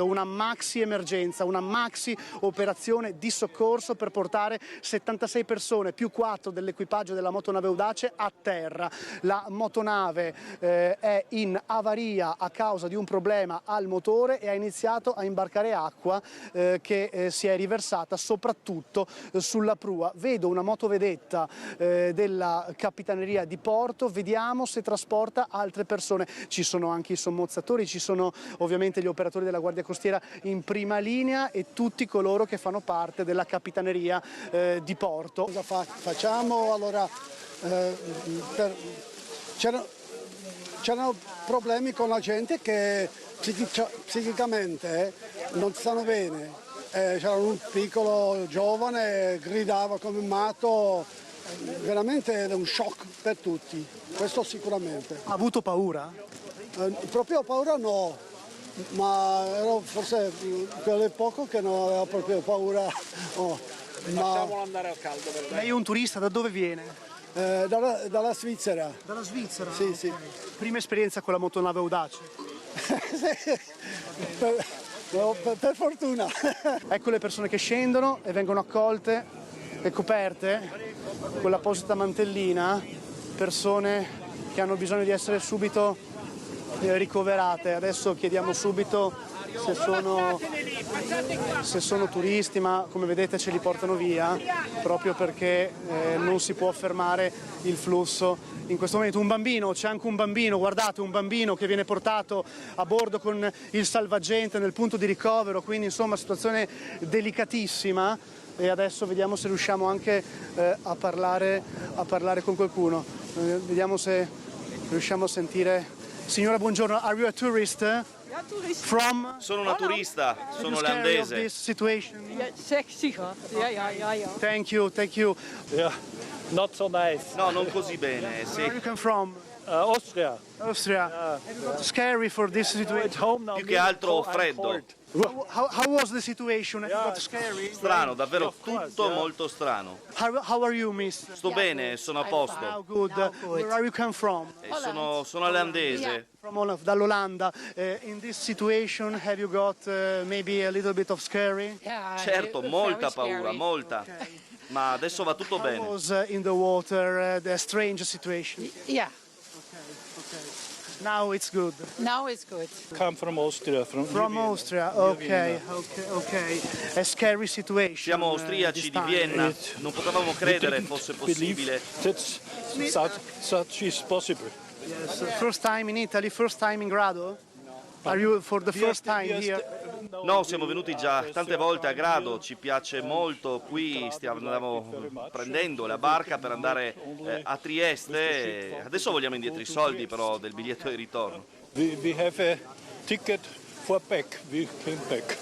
Una maxi emergenza, una maxi operazione di soccorso per portare 76 persone più 4 dell'equipaggio della motonave Audace a terra. La motonave è in avaria a causa di un problema al motore e ha iniziato a imbarcare acqua che si è riversata soprattutto sulla prua. Vedo una motovedetta della Capitaneria di Porto, vediamo se trasporta altre persone. Ci sono anche i sommozzatori, ci sono ovviamente gli operatori della Guardia Costiera in prima linea e tutti coloro che fanno parte della Capitaneria di Porto. Cosa facciamo? Allora, c'erano problemi con la gente che psicicamente non stanno bene. C'era un piccolo giovane, gridava come un matto, veramente è un shock per tutti, questo sicuramente. Ha avuto paura? Proprio paura no. Ma ero forse quello poco che non aveva proprio paura. Facciamolo andare al caldo. Lei è un turista, da dove viene? Dalla Svizzera. Dalla Svizzera? Sì, sì. Prima esperienza con la motonave Audace? per fortuna. Ecco le persone che scendono e vengono accolte e coperte con l'apposita mantellina, persone che hanno bisogno di essere subito ricoverate. Adesso chiediamo subito se sono turisti, ma come vedete ce li portano via proprio perché non si può fermare il flusso in questo momento. Un bambino, c'è anche un bambino, guardate, un bambino che viene portato a bordo con il salvagente nel punto di ricovero, quindi insomma situazione delicatissima. E adesso vediamo se riusciamo anche a parlare con qualcuno. Vediamo se riusciamo a sentire. Signora, buongiorno. Are you a tourist? Ja, toerist. From? Sono una turista, sono Scary of olandese. this situation? Ja, zeker. Ja. Thank you, thank you. Yeah, not so nice. No, non così bene, Where sì. you come from? Austria. Austria. Scary for this It's situation. home now. Più che altro I'm freddo. cold. How was the situation? It got scary. Strano, davvero Of course, tutto yeah. molto strano. How are you, miss? Sto bene, sono a How posto. good. Where are you come from? Sono olandese. From Holland, dall'Olanda. In this situation, have you got maybe a little bit of scary? Certo, molta paura, molta. Ma adesso va tutto How bene. was in the water the strange situation? Yeah, Now it's good. now it's good. Come from Austria. From Austria, okay. A scary situation. Siamo austriaci di Vienna, non potevamo credere fosse possibile. That's such is possible. Yes. First time in Italy, first time in Grado? Are you for the first time here? No, siamo venuti già tante volte a Grado, ci piace molto, qui stiamo prendendo la barca per andare a Trieste, adesso vogliamo indietro i soldi però del biglietto di ritorno. We have a ticket for back. We came back.